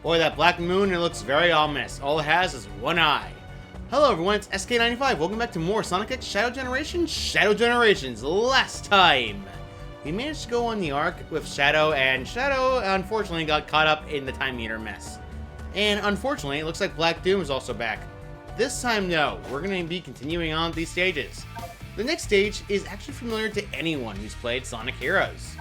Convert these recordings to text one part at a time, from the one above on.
Boy, that black moon, it looks very ominous. All it has is one eye. Hello everyone, it's SK95. Welcome back to more Sonic X Shadow Generations. Shadow Generations. Last time, we managed to go on the Ark with Shadow, and Shadow unfortunately got caught up in the Time Meter mess. And unfortunately, it looks like Black Doom is also back. This time, no, we're going to be continuing on these stages. The next stage is actually familiar to anyone who's played Sonic Heroes.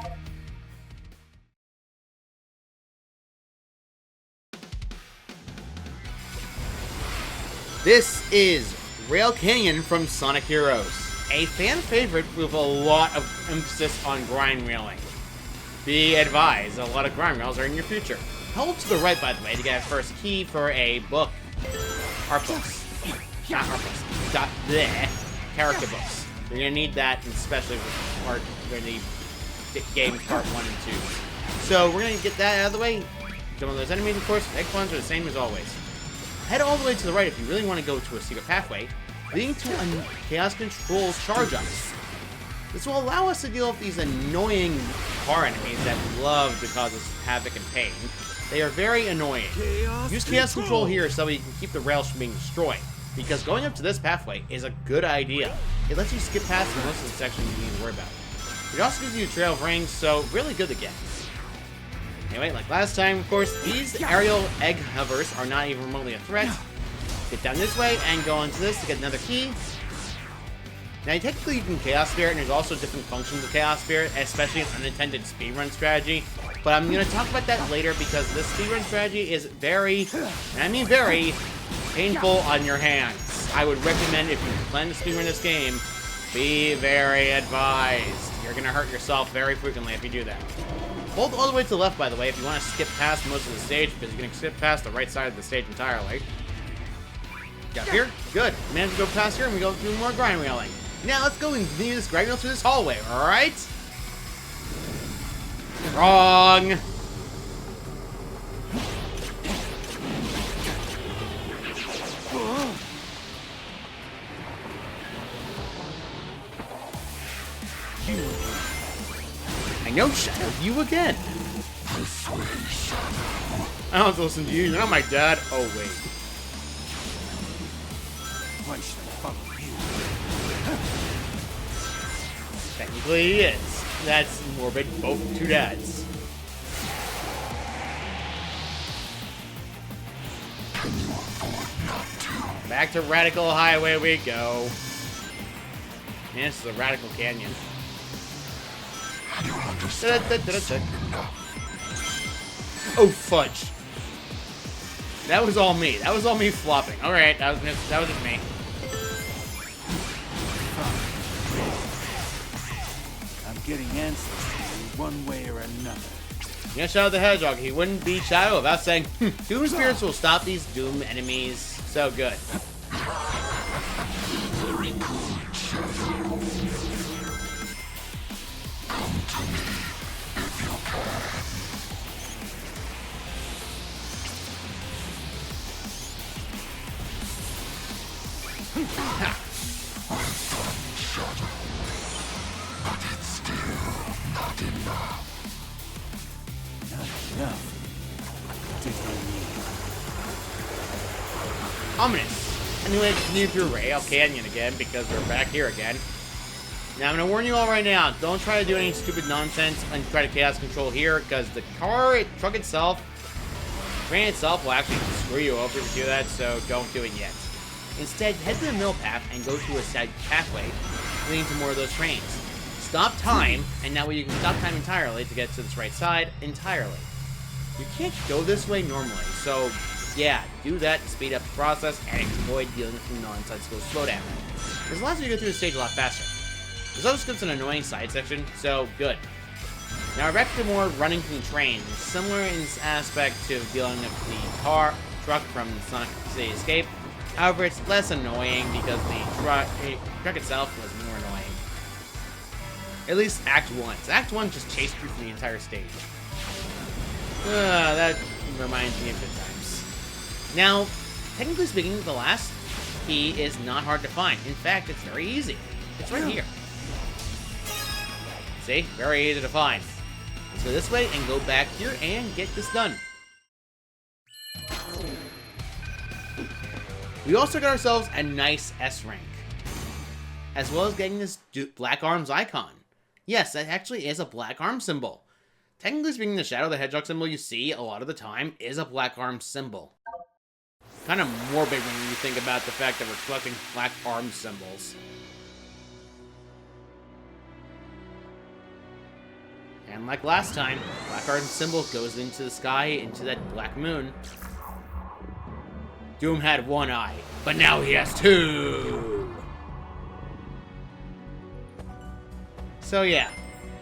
This is Rail Canyon from Sonic Heroes, a fan favorite with a lot of emphasis on grind railing. Be advised, a lot of grind rails are in your future. Hold to the right, by the way, to get a first key for a book. Art books. Not art books. Character books. You're gonna need that, especially with art when the games part 1 and 2. So we're gonna get that out of the way. Some of those enemies, of course, egg ones are the same as always. Head all the way to the right if you really want to go to a secret pathway, leading to a Chaos Control charge-ups. This will allow us to deal with these annoying car enemies that love to cause us havoc and pain. They are very annoying. Use Chaos Control here so you can keep the rails from being destroyed, because going up to this pathway is a good idea. It lets you skip past most of the sections you need to worry about. It also gives you a trail of rings, so really good to get. Anyway, like last time, of course, these aerial egg hovers are not even remotely a threat. Get down this way and go into this to get another key. Now, technically you can Chaos Spirit, and there's also different functions of Chaos Spirit, especially an unintended speedrun strategy. But I'm going to talk about that later because this speedrun strategy is very, and I mean very, painful on your hands. I would recommend, if you plan to speedrun this game, be very advised. You're going to hurt yourself very frequently if you do that. Hold all the way to the left, by the way, if you want to skip past most of the stage, because you're going to skip past the right side of the stage entirely. Got here? Good. Managed to go past here, and we go through more grind railing. Now, let's go and continue this grind rail through this hallway, alright? Wrong! I know, Shadow, you again. I don't have to listen to you. You're not my dad. Oh, wait. Technically, he is. That's morbid. Both two dads. Back to Radical Highway we go. Man, this is a Radical Canyon. Oh, fudge. That was all me. That was all me flopping. Alright, that was just me. I'm getting answers to you one way or another. Yeah, Shadow the Hedgehog. He wouldn't be Shadow without saying, Doom Spirits will stop these Doom enemies. So good. Very good, Shadow. Come to me if you can. Well done, Shadow. But it's still not enough. Not enough. What did you mean? Ominous. Anyway, continue through Rail Canyon again because we're back here again. Now, I'm going to warn you all right now. Don't try to do any stupid nonsense and try to Chaos Control here because the truck itself, train itself will actually screw you over if you do that, so don't do it yet. Instead, head to the middle path and go through a side pathway leading to more of those trains. Stop time, and that way you can stop time entirely to get to this right side entirely. You can't go this way normally, so yeah, do that to speed up the process and avoid dealing with the nonsensical slowdown. This allows you to go through the stage a lot faster. This also skips an annoying side section, so good. Now back to more running from trains, similar in this aspect to dealing with the truck from Sonic City Escape. However, it's less annoying because the truck itself was more annoying. At least Act 1. So Act 1 just chased you through the entire stage. That reminds me of good times. Now, technically speaking, the last key is not hard to find. In fact, it's very easy. It's right here. See? Very easy to find. Let's go this way and go back here and get this done. We also got ourselves a nice S rank, as well as getting this Black Arms icon. Yes, that actually is a Black Arm symbol. Technically speaking, the Shadow the Hedgehog symbol you see a lot of the time is a Black Arm symbol. Kind of morbid when you think about the fact that we're collecting Black Arm symbols. And like last time, Black Arm symbol goes into the sky, into that black moon. Doom had one eye, but now he has two! So yeah,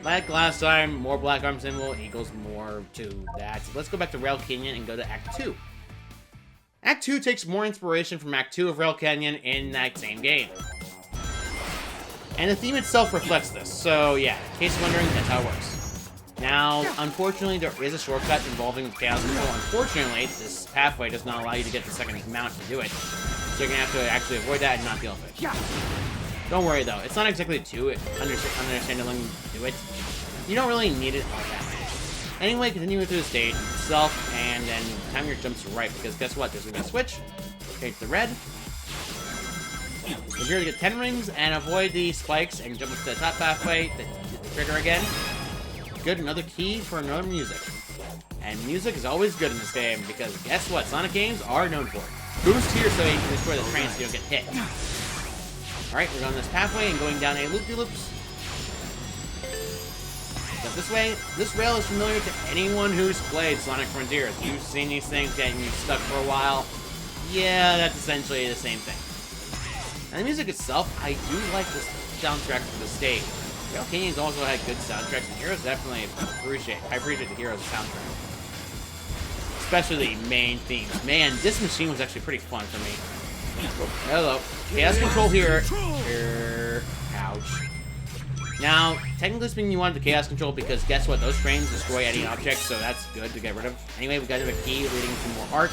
like last time, more Black Arm symbol equals more to that. So let's go back to Rail Canyon and go to Act 2. Act 2 takes more inspiration from Act 2 of Rail Canyon in that same game. And the theme itself reflects this, so yeah, in case you're wondering, that's how it works. Now, unfortunately, there is a shortcut involving Chaos Control. Unfortunately, this pathway does not allow you to get the second mount to do it. So you're going to have to actually avoid that and not deal with it. Don't worry, though. It's not exactly too understandable to do it. You don't really need it all that much. Anyway, continue through the stage itself, and then time your jumps right, because guess what? There's going to be a switch. Change the red. You're going to get 10 rings, and avoid the spikes, and jump up to the top pathway. Hit the trigger again. Good, another key for another music. And music is always good in this game, because guess what? Sonic games are known for it. Boost here so you can destroy the train so you don't get hit. Alright, we're going this pathway and going down a loop-de-loops. But this way, this rail is familiar to anyone who's played Sonic Frontiers. You've seen these things getting you stuck for a while. Yeah, that's essentially the same thing. And the music itself, I do like this soundtrack for the stage. Rail Canyon's also had good soundtracks, and Heroes definitely appreciate. I appreciate the Heroes soundtrack. Especially the main themes. Man, this machine was actually pretty fun for me. Hello. Chaos Control here. Ouch. Now, technically speaking, you wanted the Chaos Control because guess what? Those trains destroy any object, so that's good to get rid of. Anyway, we got a key leading to more art.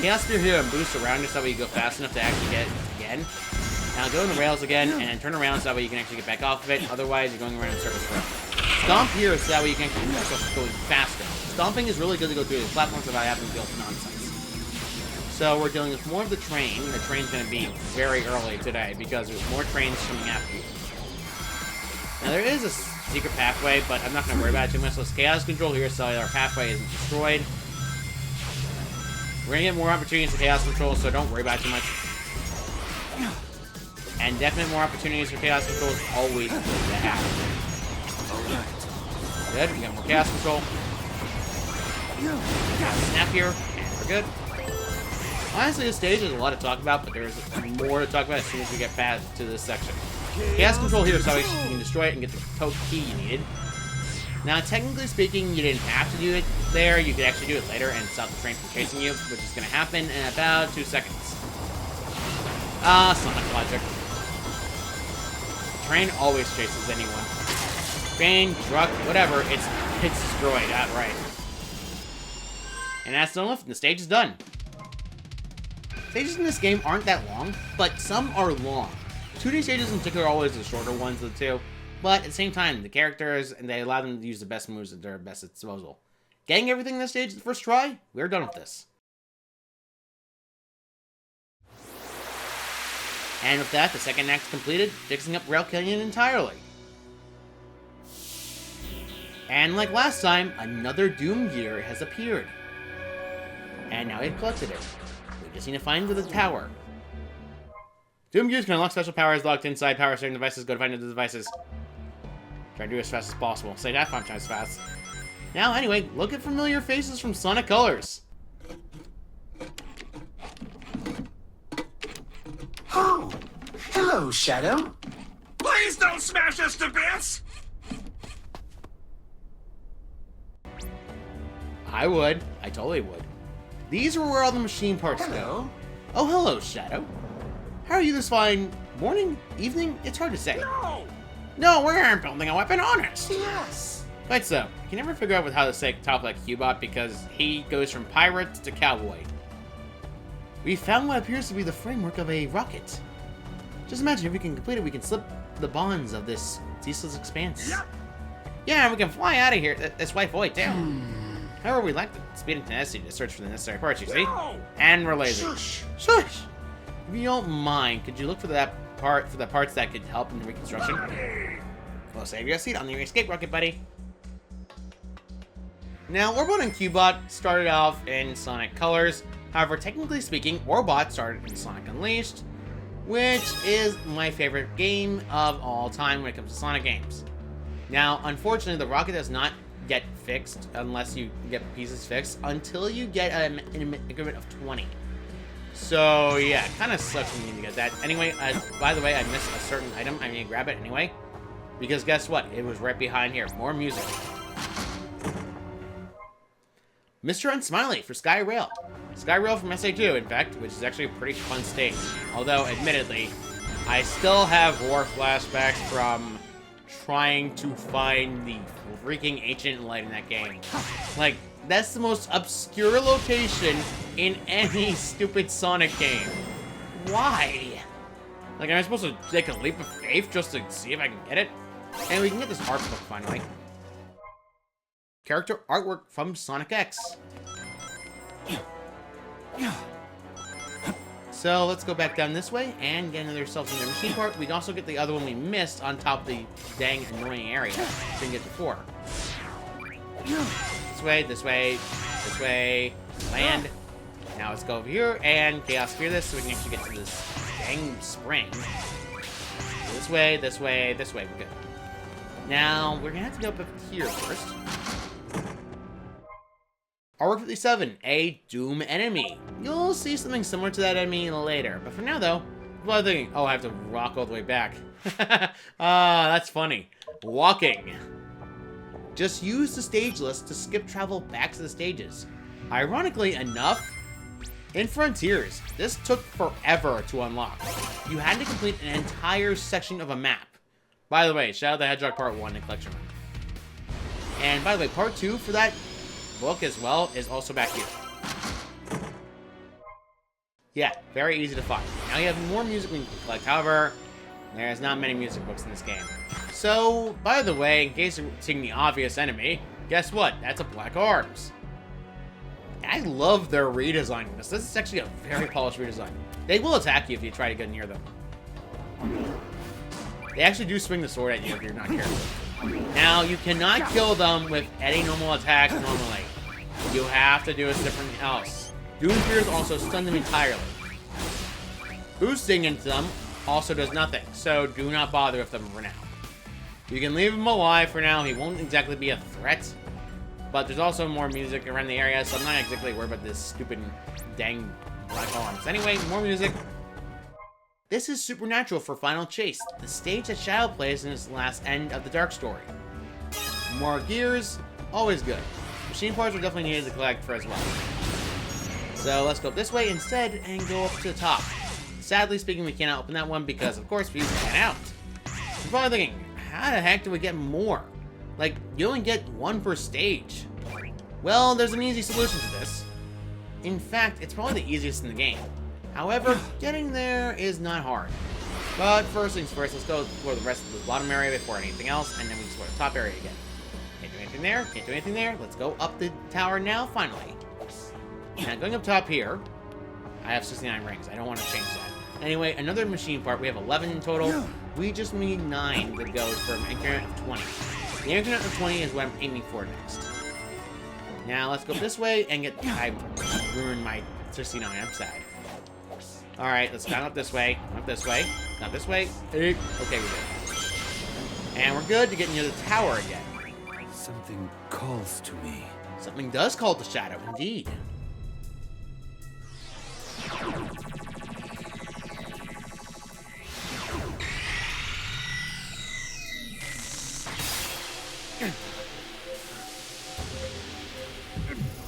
Chaos Spear here and boost around you so that you go fast enough to actually get it again. Now go in the rails again and turn around so that way you can actually get back off of it. Otherwise, you're going around in circles forever. Stomp here so that way you can actually move yourself going faster. Stomping is really good to go through the platforms without having to deal with nonsense. So we're dealing with more of the train. The train's going to be very early today because there's more trains coming after you. Now there is a secret pathway, but I'm not going to worry about it too much. So it's Chaos Control here so our pathway isn't destroyed. We're going to get more opportunities for Chaos Control, so don't worry about it too much. And definitely more opportunities for Chaos Control is always good to have. Good, we got more Chaos Control. Snap here, and we're good. Honestly, this stage is a lot to talk about, but there's more to talk about as soon as we get past to this section. Chaos Control here so you can destroy it and get the key you needed. Now, technically speaking, you didn't have to do it there. You could actually do it later and stop the train from chasing you, which is going to happen in about 2 seconds. Sonic logic. Train always chases anyone. Train, truck, whatever, it's destroyed outright. And that's the lift, and the stage is done. Stages in this game aren't that long, but some are long. 2D stages in particular are always the shorter ones of the two, but at the same time, the characters, and they allow them to use the best moves at their best disposal. Getting everything in this stage the first try, we're done with this. And with that, the second act completed, fixing up Rail Canyon entirely. And like last time, another Doom Gear has appeared. And now we've collected it. We just need to find the tower. Doom Gears can unlock special powers locked inside power saving devices. Go to find the devices. Try to do it as fast as possible. Say that 5 times fast. Now, anyway, look at familiar faces from Sonic Colors. Oh, hello, Shadow. Please don't smash us to bits! I would. I totally would. These are where all the machine parts go. Oh, hello, Shadow. How are you this fine morning? Evening? It's hard to say. No, we aren't building a weapon, honest. Yes. Quite so. I can never figure out how to say top like Cubot because he goes from pirate to cowboy. We found what appears to be the framework of a rocket. Just imagine if we can complete it, we can slip the bonds of this ceaseless expanse. Yep. Yeah, we can fly out of here. That's why void down. However, we lack the speed and tenacity to search for the necessary parts, you see? No. And we're lazy. Shush. Shush! if you don't mind, could you look for the parts that could help in the reconstruction? We'll save your seat on your escape rocket, buddy. Now, Orbot and Cubot started off in Sonic Colors. However, technically speaking, Orbot started in Sonic Unleashed, which is my favorite game of all time when it comes to Sonic games. Now, unfortunately, the rocket does not get fixed unless you get pieces fixed until you get an increment of 20. So, yeah, it kind of sucks when you need to get that. Anyway, by the way, I missed a certain item. I need to grab it anyway. Because guess what? It was right behind here. More music. Mr. Unsmiley for Skyrail. Skyrail from SA2, in fact, which is actually a pretty fun stage. Although, admittedly, I still have war flashbacks from trying to find the freaking ancient light in that game. Like, that's the most obscure location in any stupid Sonic game. Why? Like, am I supposed to take a leap of faith just to see if I can get it? And we can get this art book finally. Character artwork from Sonic X. So let's go back down this way and get another self-centered machine part. We can also get the other one we missed on top of the dang annoying area we didn't get before. This way, this way, this way, land. Now let's go over here and Chaos Sphere this so we can actually get to this dang spring. This way, this way, this way, we're good. Now, we're gonna have to go up here first. Artwork 57, a Doom enemy. You'll see something similar to that enemy later, but for now though, people are thinking, oh, I have to walk all the way back. That's funny. Walking. Just use the stage list to skip travel back to the stages. Ironically enough, in Frontiers, this took forever to unlock. You had to complete an entire section of a map. By the way, Shadow the Hedgehog Part 1 in Collection Room. And by the way, Part 2 for that book as well is also back here. Yeah, very easy to find. Now you have more music we can collect. However, there's not many music books in this game. So, by the way, in case you're seeing the obvious enemy, guess what? That's a Black Arms. I love their redesign of this. This is actually a very polished redesign. They will attack you if you try to get near them. They actually do swing the sword at you if you're not careful. Now, you cannot kill them with any normal attack normally. You have to do something else. Doom Spears also stun them entirely. Boosting into them also does nothing, so do not bother with them for now. You can leave him alive for now. He won't exactly be a threat, but there's also more music around the area, so I'm not exactly worried about this stupid dang Black Arms. Anyway, more music. This is Supernatural for Final Chase, the stage that Shadow plays in his last end of the Dark Story. More gears, always good. Machine parts are definitely needed to collect for as well. So let's go up this way instead and go up to the top. Sadly speaking, we cannot open that one because, of course, we ran out. You're probably thinking, how the heck do we get more? Like, you only get one per stage. Well, there's an easy solution to this. In fact, it's probably the easiest in the game. However, getting there is not hard. But first things first, let's go explore the rest of the bottom area before anything else, and then we explore the top area again. Can't do anything there, can't do anything there. Let's go up the tower now, finally. Now, going up top here, I have 69 rings. I don't want to change that. Anyway, another machine part. We have 11 in total. We just need 9 that goes for an increment of 20. The increment of 20 is what I'm aiming for next. Now, let's go this way and get... I ruined my 69. I'm sad. Alright, let's climb up this way. Up this way. Not this way. Okay, we're good. And we're good to get near the tower again. Something calls to me. Something does call to Shadow, indeed.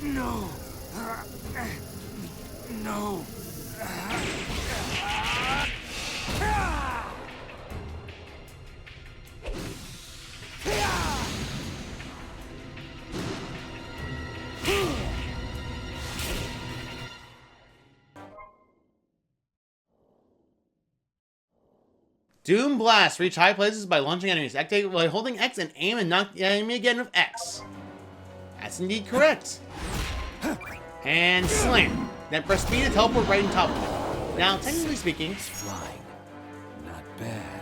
No. No. Doom Blast. Reach high places by launching enemies. Activate by holding X and aim and knock the enemy again with X. That's indeed correct. And slam. Then press B to teleport right on top of it. Now, technically speaking, It's flying. Not bad.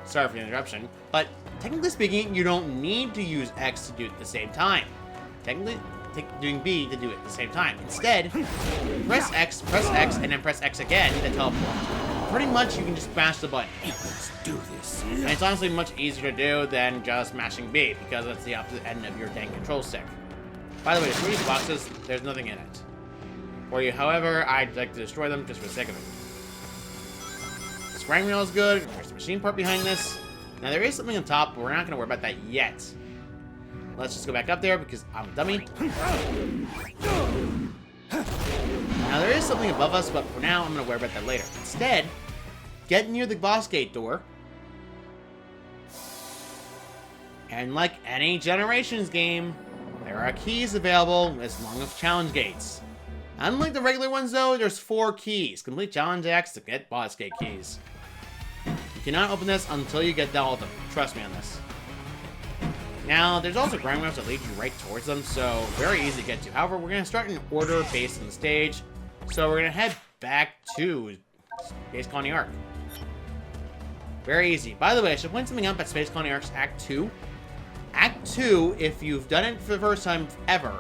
sorry for the interruption, but technically speaking, you don't need to use X to do it at the same time. Technically, doing B to do it at the same time. Instead, press X, and then press X again to teleport. Pretty much, you can just mash the button. Let's do this. And it's honestly much easier to do than just mashing B, because that's the opposite end of your dang control stick. By the way, the these boxes, there's nothing in it. For you, however, I'd like to destroy them just for the sake of it. The scrying reel is good. There's the machine part behind this. Now, there is something on top, but we're not going to worry about that yet. Let's just go back up there, because I'm a dummy. Now, there is something above us, but for now, I'm going to worry about that later. Instead, get near the boss gate door. And like any Generations game, there are keys available as long as challenge gates. Unlike the regular ones, though, there's 4 keys. Complete challenge X to get boss gate keys. You cannot open this until you get all of them. Trust me on this. Now, there's also grind maps that lead you right towards them, so very easy to get to. However, we're going to start in order based on the stage. So we're going to head back to Space Colony Arc. Very easy. By the way, I should point something out about Space Colony Arc's Act 2. Act 2, if you've done it for the first time ever,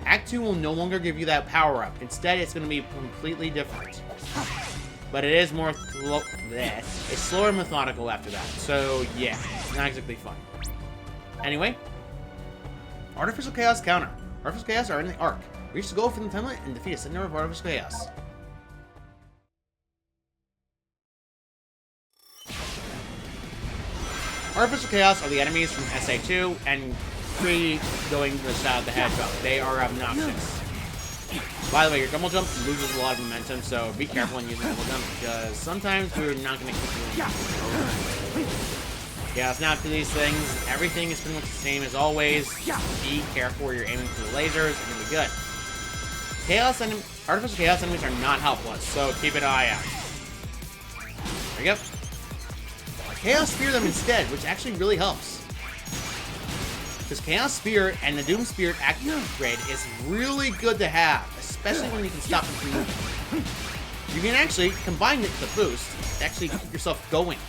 Act 2 will no longer give you that power-up. Instead, it's going to be completely different. But it is more it's slower and methodical after that. So, yeah, not exactly fun. Anyway, Artificial Chaos counter. Artificial Chaos are in the Arc. Reach the goal for the time limit and defeat a center of Artificial Chaos. Artificial Chaos are the enemies from SA2 and 3 going to the Shadow of the Hedgehog. They are obnoxious. By the way, your double jump loses a lot of momentum, so be careful when using double jump because sometimes we're not going to keep doing it. Yeah, it's not for these things. Everything is pretty much the same as always. Be careful where you're aiming for the lasers, and it'll be good. Artificial Chaos enemies are not helpless, so keep an eye out. There you go. Chaos Spear them instead, which actually really helps. Because Chaos Spear and the Doom Spirit upgrade is really good to have, especially when you can stop them from moving. You can actually combine it with the boost to actually keep yourself going.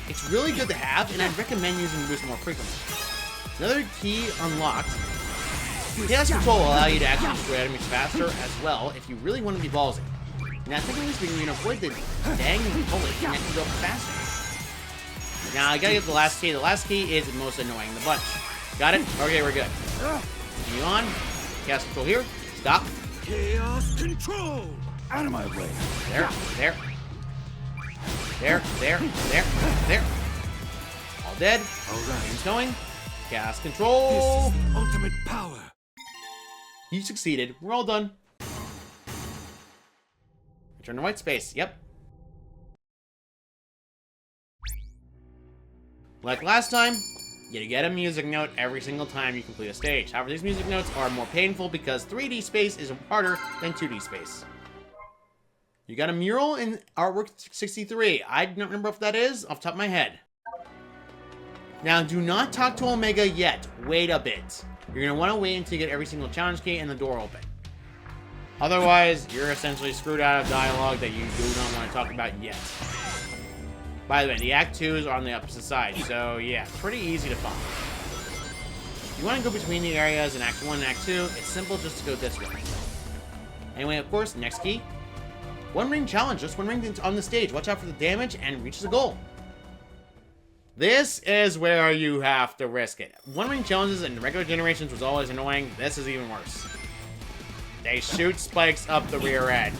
It's really good to have, and I'd recommend using the boost more frequently. Another key unlocked. Chaos Control will allow you to actually destroy enemies faster as well if you really want to be ballsy. Now, technically speaking, you can avoid the dang bullet and actually go faster. Now, I gotta get the last key. The last key is the most annoying, the bunch. Got it? Okay, we're good. Continue on. Chaos Control here. Stop. Chaos Control! Out of my way. There, there. There, there, there, there. All dead. All right. Things going. Chaos Control. This is the ultimate power. You succeeded. We're all done. Return to white space. Yep. Like last time, you get a music note every single time you complete a stage. However, these music notes are more painful because 3D space is harder than 2D space. You got a mural in Artwork 63. I don't remember what that is off the top of my head. Now, do not talk to Omega yet. Wait a bit. You're going to want to wait until you get every single challenge key and the door open. Otherwise, you're essentially screwed out of dialogue that you do not want to talk about yet. By the way, the Act 2s are on the opposite side, so yeah, pretty easy to follow. If you want to go between the areas in Act 1 and Act 2, it's simple just to go this way. Anyway, of course, next key. One ring challenge, just one ring on the stage. Watch out for the damage and reach the goal. This is where you have to risk it. One ring challenges in the regular Generations was always annoying. This is even worse. They shoot spikes up the rear end.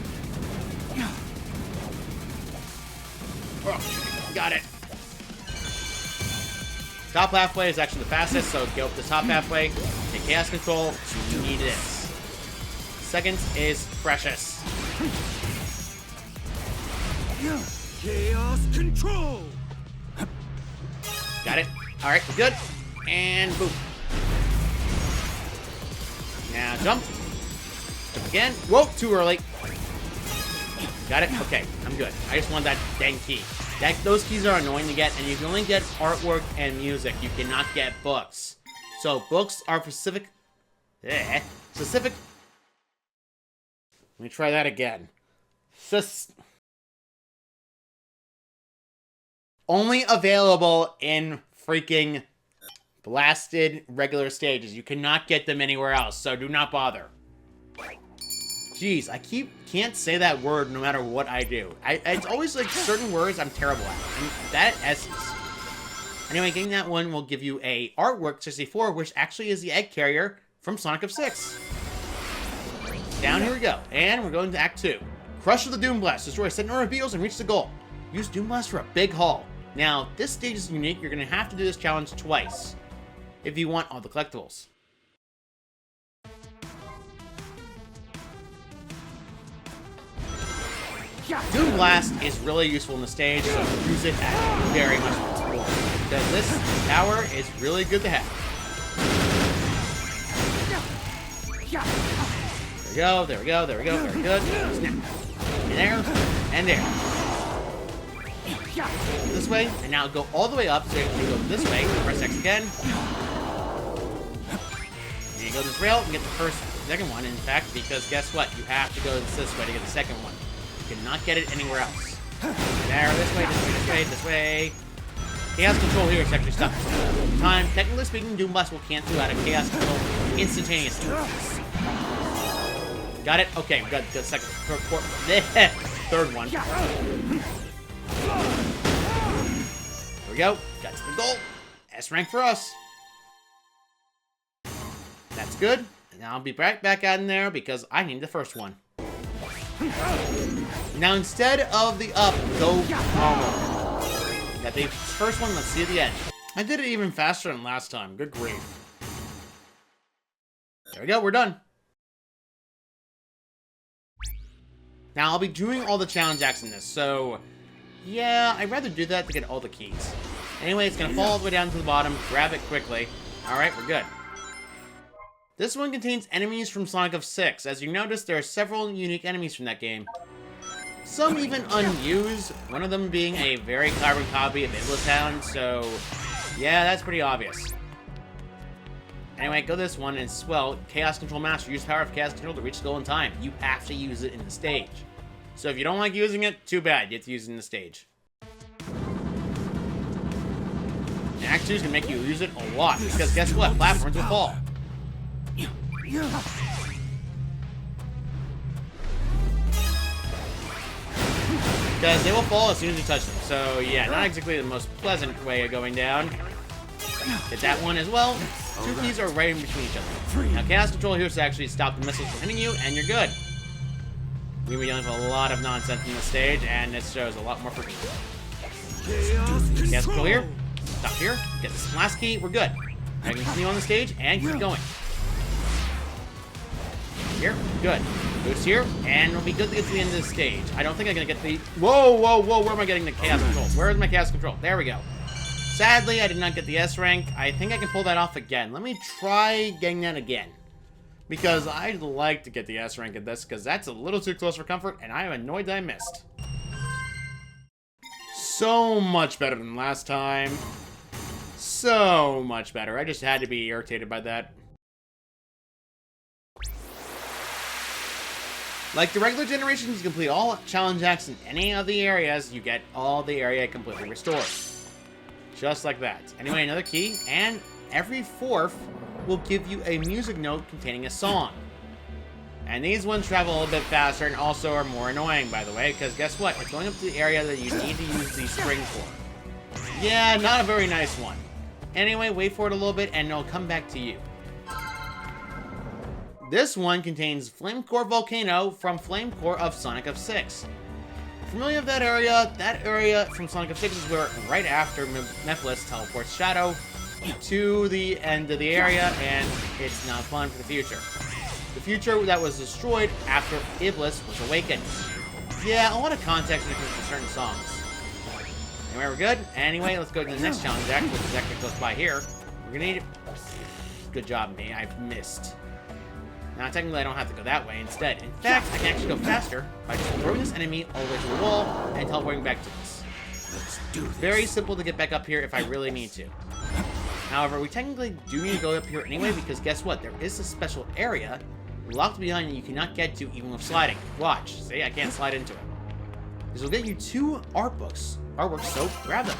Oh. Got it. Top halfway is actually the fastest, so go up the top halfway. Take Chaos Control. You need this. Second is Precious. Chaos Control! Got it. Alright, we're good. And boom. Now jump. Jump again. Whoa, too early. Got it? Okay, I'm good. I just want that dang key. Those keys are annoying to get, and you can only get artwork and music. You cannot get books. So books are specific. Let me try that again. Only available in freaking blasted regular stages. You cannot get them anywhere else, so do not bother. Jeez, I can't say that word no matter what I do. It's always like certain words I'm terrible at. And that essence. Anyway, getting that one will give you a Artwork 64, which actually is the egg carrier from Sonic of 6. Down here we go. And we're going to Act 2. Crush with the Doom Blast. Destroy a set number of beetles and reach the goal. Use Doom Blast for a big haul. Now, this stage is unique. You're going to have to do this challenge twice if you want all the collectibles. Doom Blast is really useful in the stage, so use it at very much possible. Because this power is really good to have. There we go, there we go, there we go, very good. Snap. And there, and there. This way, and now go all the way up, so you go this way, press X again. And you go this rail and get the second one, in fact, because guess what? You have to go this way to get the second one. You cannot get it anywhere else. There, this way, this way, this way, this way. Chaos Control here is actually stuck for some time. Technically speaking, Doom Blast will cancel out of Chaos Control instantaneously. Got it? Okay, we got the second, third one. There we go. Got to the goal. S rank for us. That's good. And now I'll be right back out in there because I need the first one. Now instead of the up, go normal. Got the first one, let's see at the end. I did it even faster than last time. Good grief. There we go, we're done. Now I'll be doing all the challenge acts in this, so yeah, I'd rather do that to get all the keys. Anyway, it's gonna fall all the way down to the bottom, grab it quickly. Alright, we're good. This one contains enemies from Sonic of 6. As you notice, there are several unique enemies from that game. Some even unused, one of them being a very carbon copy of Iblis Town, so yeah, that's pretty obvious. Anyway, go this one, and well, Chaos Control Master. Use the power of Chaos Control to reach the goal in time. You have to use it in the stage. So if you don't like using it, too bad. You have to use it in the stage. And Act 2 is going to make you use it a lot, because guess what? Platforms will fall. Because they will fall as soon as you touch them. So yeah, not exactly the most pleasant way of going down. Get that one as well. Two keys are right in between each other. Now Chaos Control here to actually stop the missiles from hitting you, and you're good. We were dealing with a lot of nonsense in this stage, and this shows a lot more for me. Chaos Control here. Stop here. Get this last key. We're good. I can continue on the stage and keep going. Here, good. Boost here, and we'll be good to get to the end of the stage. I don't think I'm gonna get the... Whoa, whoa, whoa, where am I getting the Chaos Control? Where is my Chaos Control? There we go. Sadly, I did not get the S rank. I think I can pull that off again. Let me try getting that again. Because I'd like to get the S rank at this, because that's a little too close for comfort, and I am annoyed that I missed. So much better than last time. So much better. I just had to be irritated by that. Like the regular generations, you complete all challenge acts in any of the areas, you get all the area completely restored. Just like that. Anyway, another key, and every fourth will give you a music note containing a song. And these ones travel a little bit faster and also are more annoying, by the way, because guess what? It's going up to the area that you need to use the string for. Yeah, not a very nice one. Anyway, wait for it a little bit and it'll come back to you. This one contains Flame Core Volcano from Flame Core of Sonic of 6. Familiar with that area from Sonic of 6 is where, right after Mephiles teleports Shadow to the end of the area, and it's not fun for the future. The future that was destroyed after Iblis was awakened. Yeah, a lot of context when it comes to certain songs. Anyway, we're good. Anyway, let's go to the next challenge act, which is actually close by here. We're gonna need... Good job, me. I've missed. Now, technically, I don't have to go that way instead. In fact, I can actually go faster by just throwing this enemy all the way to the wall and teleporting back to this. Let's do this. Very simple to get back up here if I really need to. However, we technically do need to go up here anyway because guess what? There is a special area locked behind you cannot get to even with sliding. Watch. See, I can't slide into it. is it'll get you 2 artworks, so grab them.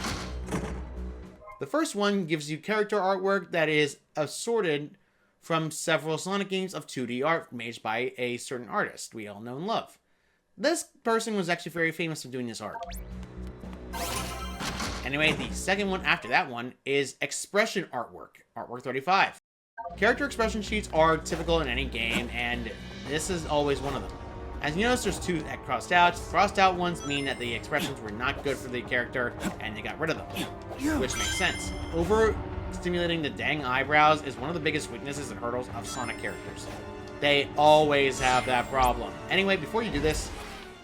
The first one gives you character artwork that is assorted from several Sonic games of 2D art made by a certain artist we all know and love. This person was actually very famous for doing this art. Anyway, the second one after that one is expression artwork, artwork 35. Character expression sheets are typical in any game, and this is always one of them. As you notice, there's 2 that crossed out. Crossed out ones mean that the expressions were not good for the character, and they got rid of them, which makes sense. Overstimulating the dang eyebrows is one of the biggest weaknesses and hurdles of Sonic characters. They always have that problem. Anyway, before you do this,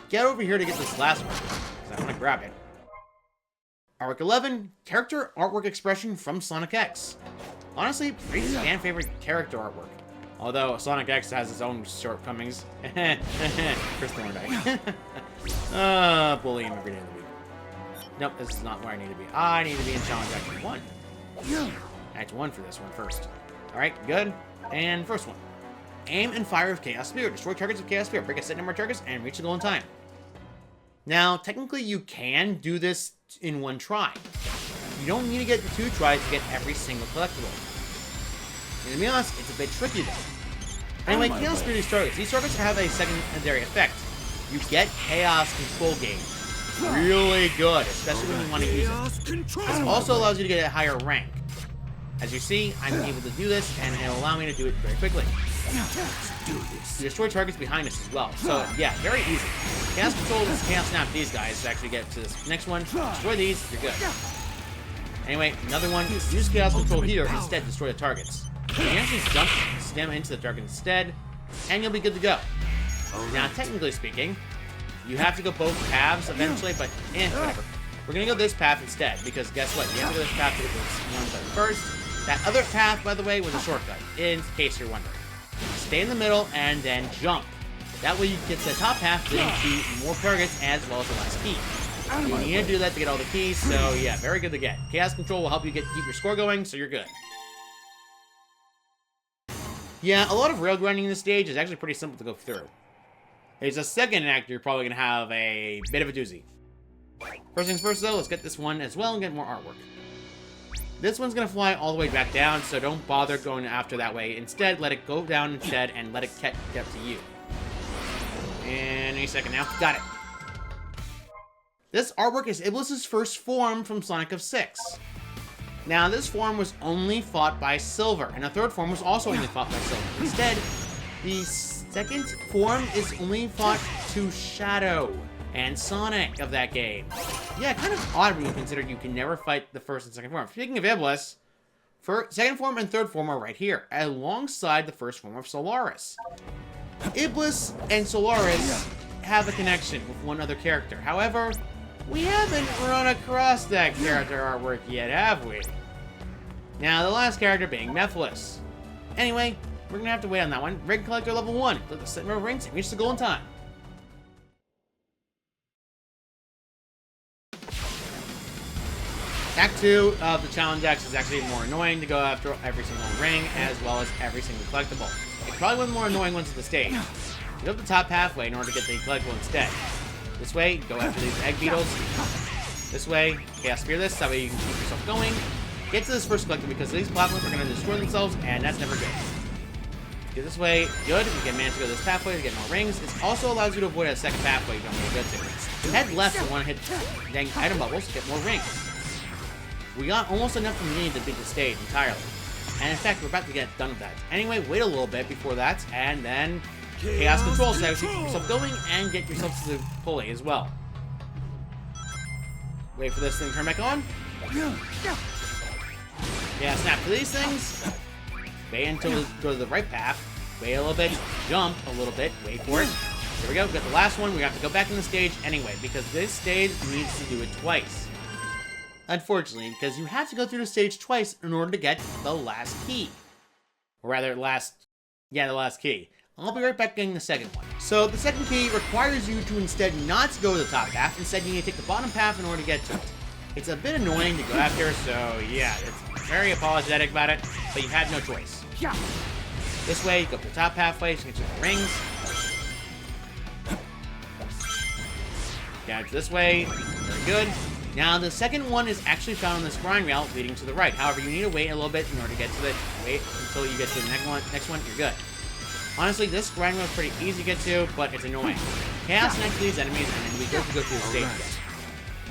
get over here to get this last one, because I want to grab it. Artwork 11, character artwork expression from Sonic X. Honestly, pretty fan favorite character artwork. Although Sonic X has its own shortcomings. Chris Thorndike. Bully him every day of the week. Nope, this is not where I need to be. I need to be in Challenge Act 1. Act 1 for this one first. Alright, good. And first one. Aim and fire with Chaos Spear. Destroy targets with Chaos Spear. Break a set number of targets and reach the goal in time. Now, technically you can do this in 1 try. You don't need to get 2 tries to get every single collectible. And to be honest, it's a bit tricky though. Anyway, Chaos Spear these targets. These targets have a secondary effect. You get Chaos Control Game. Really good, especially when you want to use it. This also allows you to get a higher rank. As you see, I'm able to do this, and it'll allow me to do it very quickly. You destroy targets behind us as well. So, yeah, very easy. Chaos Control is Chaos Snap these guys to actually get to this next one. Destroy these, you're good. Anyway, another one. Use Chaos Control here, instead destroy the targets. You can actually jump, stem into the target instead, and you'll be good to go. Now, technically speaking, you have to go both paths eventually, but whatever. We're gonna go this path instead, because guess what? You have to go this path to get this one button first. That other path, by the way, was a shortcut, in case you're wondering. Stay in the middle and then jump. That way you get to the top half, leading to more targets as well as the last key. You need to do that to get all the keys, so yeah, very good to get. Chaos Control will help you keep your score going, so you're good. Yeah, a lot of rail grinding in this stage is actually pretty simple to go through. There's a second act you're probably going to have a bit of a doozy. First things first though, let's get this one as well and get more artwork. This one's going to fly all the way back down, so don't bother going after that way. Instead, let it go down instead and let it get to you. And any second now. Got it. This artwork is Iblis's first form from Sonic 06. Now, this form was only fought by Silver, and the third form was also only fought by Silver. Instead, the second form is only fought to Shadow and Sonic of that game. Yeah, kind of odd when you consider you can never fight the first and second form. Speaking of Iblis, second form and third form are right here, alongside the first form of Solaris. Iblis and Solaris have a connection with one other character. However, we haven't run across that character artwork yet, have we? Now, the last character being Mephiles. Anyway, we're gonna have to wait on that one. Ring Collector level 1. Click the set number of rings and reach the goal in time. Act 2 of the Challenge X is actually more annoying to go after every single ring, as well as every single collectible. It's probably one of the more annoying ones of the stage. You go up the top halfway in order to get the collectible instead. This way, go after these egg beetles. This way, Chaos Spear this, that way you can keep yourself going. Get to this first collectible because these platforms are going to destroy themselves, and that's never good. Get this way, good. You can manage to go this pathway to get more rings. It also allows you to avoid a second pathway you don't really go to. Head left to want to hit dang item bubbles to get more rings. We got almost enough from me to beat the stage entirely. And in fact, we're about to get done with that. Anyway, wait a little bit before that, and then Chaos Control, so you keep yourself going and get yourself to the pulley as well. Wait for this thing to turn back on. Yeah, snap to these things. Wait until we go to the right path. Wait a little bit, jump a little bit, wait for it. There we go, got the last one. We have to go back in the stage anyway, because this stage needs to do it twice. Unfortunately, because you have to go through the stage twice in order to get the last key. Or rather, the last key. I'll be right back getting the second one. So, the second key requires you to instead not go to the top path. Instead, you need to take the bottom path in order to get to it. It's a bit annoying to go after, so yeah, it's very apologetic about it, but you had no choice. This way, you go up the top halfway, so you can get the rings. Down this way. Very good. Now, the second one is actually found on this grind rail leading to the right. However, you need to wait a little bit in order to get to the... Wait until you get to the next one. You're good. Honestly, this grind rail is pretty easy to get to, but it's annoying. Chaos next to these enemies, and then we go through the stage again.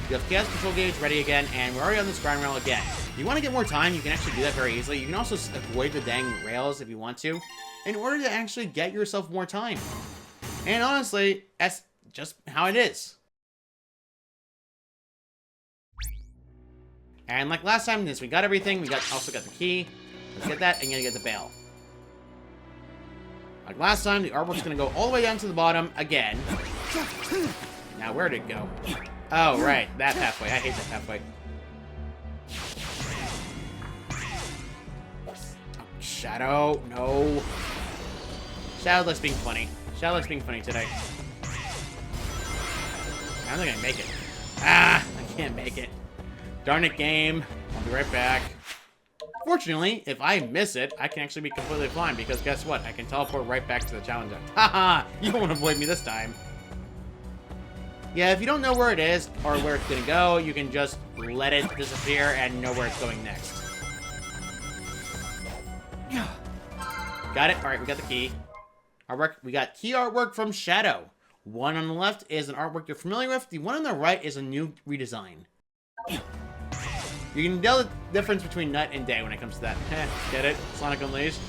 You have Chaos Control Gauge ready again, and we're already on this grind rail again. If you want to get more time, you can actually do that very easily. You can also avoid the dang rails if you want to, in order to actually get yourself more time. And honestly, that's just how it is. And like last time, since we got everything, we also got the key. Let's get that, and you're gonna get the bell. Like last time, the artwork's gonna go all the way down to the bottom again. Now, where did it go? Oh, right, that pathway. I hate that pathway. Oh, Shadow, no. Shadow likes being funny. Shadow likes being funny today. I don't think I can make it. Ah, I can't make it. Darn it, game. I'll be right back. Fortunately, if I miss it, I can actually be completely fine, because guess what? I can teleport right back to the challenge. Haha! You won't avoid me this time. Yeah, if you don't know where it is, or where it's gonna go, you can just let it disappear and know where it's going next. Got it? Alright, we got the key. Artwork. We got key artwork from Shadow. One on the left is an artwork you're familiar with. The one on the right is a new redesign. You can tell the difference between night and day when it comes to that. Get it? Sonic Unleashed?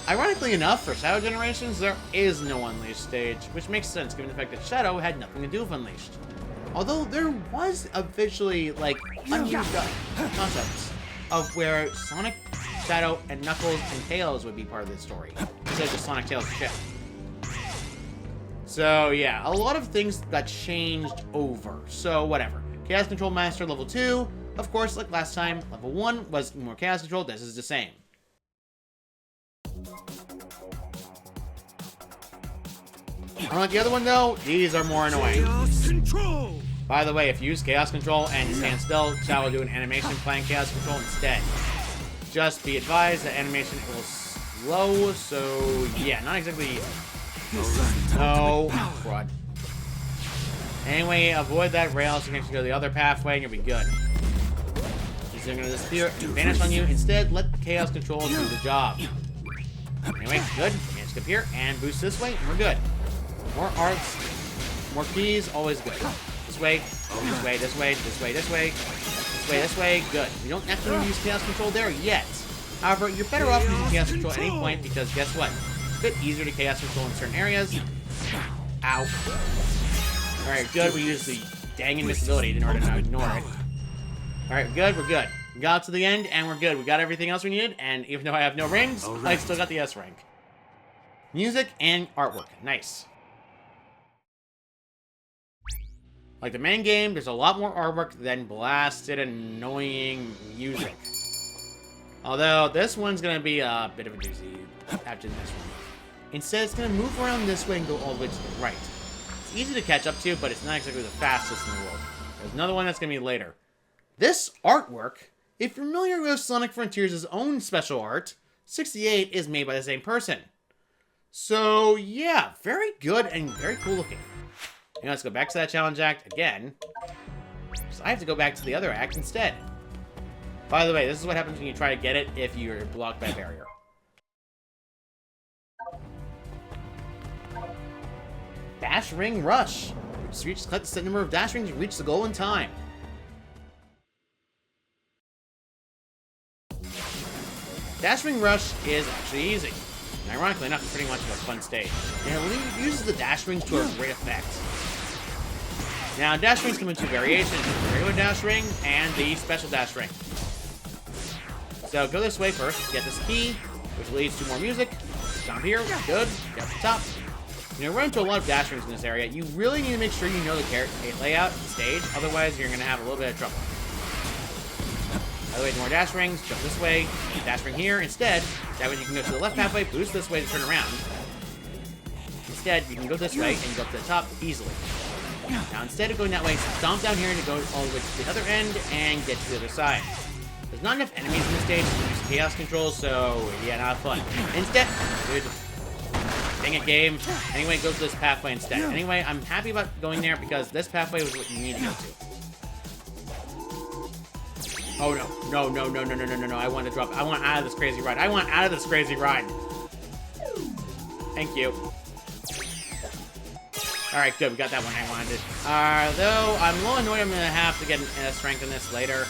Ironically enough, for Shadow Generations, there is no Unleashed stage, which makes sense given the fact that Shadow had nothing to do with Unleashed. Although there was officially, like, unused concepts of where Sonic, Shadow, and Knuckles and Tails would be part of this story, instead of just Sonic, Tails, and Chip. So yeah, a lot of things got changed over, so whatever. Chaos Control Master level 2, of course, like last time, level 1 was more Chaos Control, this is the same. Unlike the other one though, these are more annoying. Chaos Control! By the way, if you use Chaos Control and stand still, Shadow will do an animation playing Chaos Control instead. Just be advised that animation will slow, so yeah, not exactly... No, fraud. Anyway, avoid that rail so you can actually go the other pathway and you'll be good. These are going to disappear and vanish on you. Instead, let Chaos Control do the job. Anyway, good. Manage to appear and boost this way, and we're good. More arts, more keys, always good. This way, this way, this way, this way, this way, this way, this way, good. You don't actually need to use Chaos Control there yet. However, you're better off using Chaos Control at any point because guess what? It's a bit easier to Chaos Control in certain areas. Ow. Alright, good. We used the dang invisibility in order to not ignore it. Alright, good. We're good. We got to the end, and we're good. We got everything else we needed, and even though I have no rings, I still got the S rank. Music and artwork. Nice. Like the main game, there's a lot more artwork than blasted, annoying music. Although, this one's going to be a bit of a doozy after this one. Instead, it's going to move around this way and go all the way to the right. It's easy to catch up to, but it's not exactly the fastest in the world. There's another one that's going to be later. This artwork, if you're familiar with Sonic Frontiers' own special art, 68 is made by the same person. So, yeah, very good and very cool looking. Now let's go back to that challenge act again. So I have to go back to the other act instead. By the way, this is what happens when you try to get it if you're blocked by a barrier. Dash Ring Rush. Collect the set number of dash rings and reach the goal in time. Dash Ring Rush is actually easy. And ironically enough, it's pretty much a fun stage. And it uses the dash rings to a great effect. Now, dash rings come in two variations, the regular dash ring and the special dash ring. So go this way first, get this key, which leads to more music. Down here, good, get up the top. You're going to run into a lot of dash rings in this area. You really need to make sure you know the layout of the stage, otherwise you're going to have a little bit of trouble. By the way, more dash rings, jump this way, dash ring here instead. That way you can go to the left pathway, boost this way to turn around. Instead, you can go this way and go up to the top easily. Now, instead of going that way, stomp down here to go all the way to the other end and get to the other side. There's not enough enemies in this stage to use Chaos Control, so yeah, not fun. Instead, Dang it, game. Anyway, go to this pathway instead. Anyway, I'm happy about going there because this pathway was what you need to go to. Oh no. No. I want to drop. I want out of this crazy ride. I want out of this crazy ride. Thank you. Alright, good. We got that one I wanted. Though, I'm a little annoyed I'm going to have to get an strength in this later.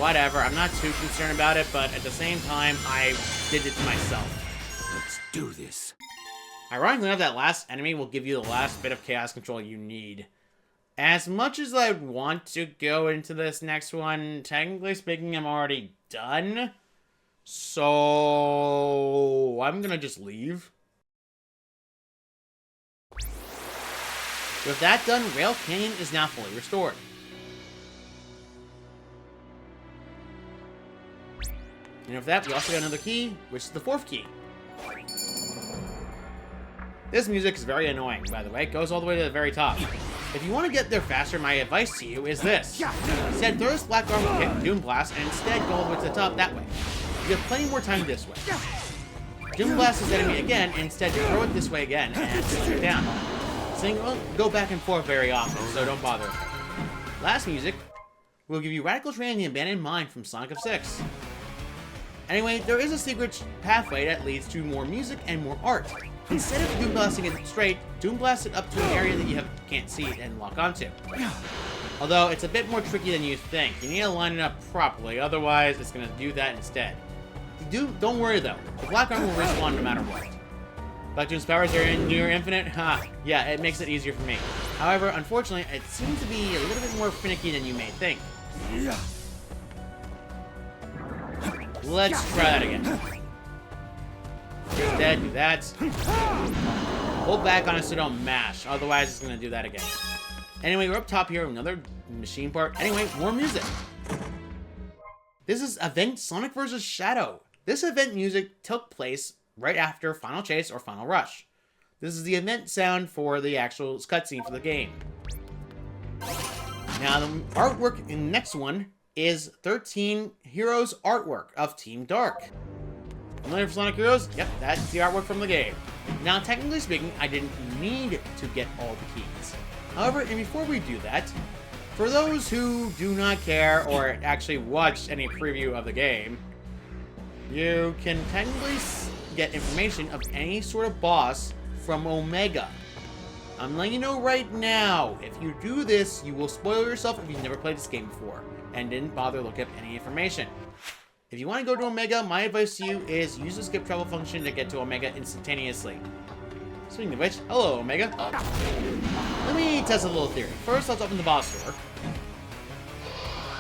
Whatever. I'm not too concerned about it, but at the same time, I did it to myself. Let's do this. Ironically enough, that last enemy will give you the last bit of chaos control you need. As much as I want to go into this next one, technically speaking, I'm already done. So, I'm going to just leave. With that done, Rail Canyon is now fully restored. And with that, we also got another key, which is the 4th key. This music is very annoying, by the way. It goes all the way to the very top. If you want to get there faster, my advice to you is this. Instead, throw this black arm kick, Doom Blast, and instead go all the way to the top that way. You have plenty more time this way. Doom Blast is enemy again, and instead throw it this way again, and straight down. So you won't go back and forth very often, so don't bother with it. Last music will give you Radical Train and the Abandoned Mine from Sonic of 6. Anyway, there is a secret pathway that leads to more music and more art. Instead of Doom Blasting it straight, Doom Blast it up to an area that you can't see and lock onto. Although, it's a bit more tricky than you think. You need to line it up properly, otherwise it's going to do that instead. Don't worry though, the black arm will respawn no matter what. Black Doom's powers are near infinite? Yeah, it makes it easier for me. However, unfortunately, it seems to be a little bit more finicky than you may think. Let's try that again. Instead, do that. Hold back on it so don't mash, otherwise it's going to do that again. Anyway, we're up top here, another machine part. Anyway, more music. This is Event Sonic vs. Shadow. This event music took place right after Final Chase or Final Rush. This is the event sound for the actual cutscene for the game. Now, the artwork in the next one is 13 Heroes artwork of Team Dark. Familiar with Sonic Heroes? Yep, that's the artwork from the game. Now, technically speaking, I didn't need to get all the keys. However, and before we do that, for those who do not care or actually watch any preview of the game, you can technically get information of any sort of boss from Omega. I'm letting you know right now, if you do this, you will spoil yourself if you've never played this game before and didn't bother to look up any information. If you want to go to Omega, my advice to you is use the skip travel function to get to Omega instantaneously. Speaking of which, hello Omega. Let me test a little theory. First, let's open the boss door.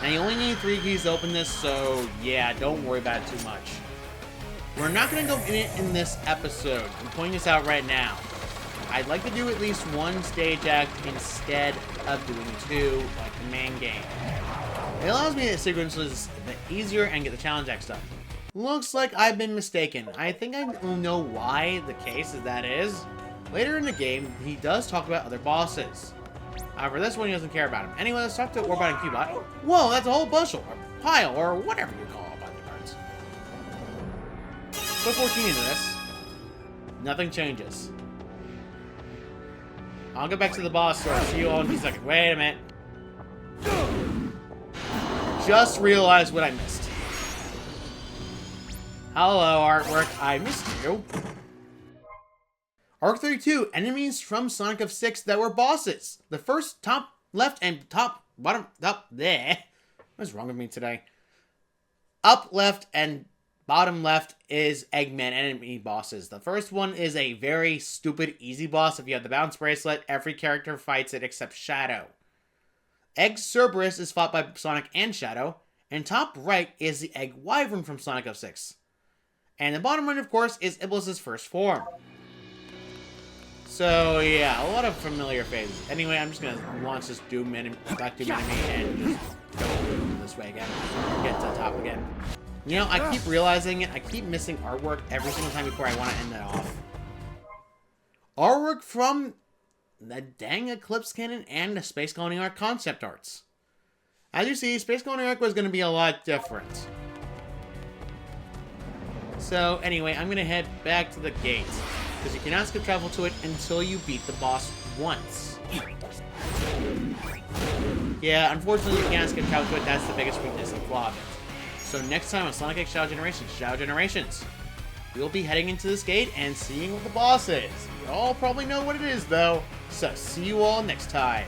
Now you only need 3 keys to open this, so yeah, don't worry about it too much. We're not going to go in it in this episode. I'm pointing this out right now. I'd like to do at least 1 stage act instead of doing 2 like the main game. It allows me to sequence this a bit easier and get the challenge act stuff. Looks like I've been mistaken. I think I know why the case that is. Later in the game, he does talk about other bosses. However, this one he doesn't care about him. Anyway, let's talk to Orbot and Cubot. Whoa, that's a whole bushel, or pile, or whatever you call it by the cards. Put 14 into this. Nothing changes. I'll get back to the boss store. See you all in a second. Wait a minute. Just realized what I missed. Hello, artwork. I missed you. Arc 32, enemies from Sonic of 6 that were bosses. The first top left and top bottom up there. What's wrong with me today? Up left and bottom left is Eggman enemy bosses. The first one is a very stupid easy boss. If you have the bounce bracelet, every character fights it except Shadow. Egg Cerberus is fought by Sonic and Shadow, and top right is the Egg Wyvern from Sonic of 6. And the bottom right, of course, is Iblis's first form. So yeah, a lot of familiar phases. Anyway, I'm just gonna launch this Black Doom enemy and just go this way again. Get to the top again. You know, I keep realizing it. I keep missing artwork every single time before I want to end that off. Artwork from the dang Eclipse Cannon and the Space Colony Arc concept arts. As you see, Space Colony Arc was going to be a lot different. So anyway, I'm going to head back to the gate. because you cannot skip travel to it until you beat the boss once. Yeah, unfortunately you cannot skip travel to it. That's the biggest weakness and flaw of it. So next time on Sonic X Shadow Generations, we'll be heading into this gate and seeing what the boss is. You all probably know what it is though, so see you all next time.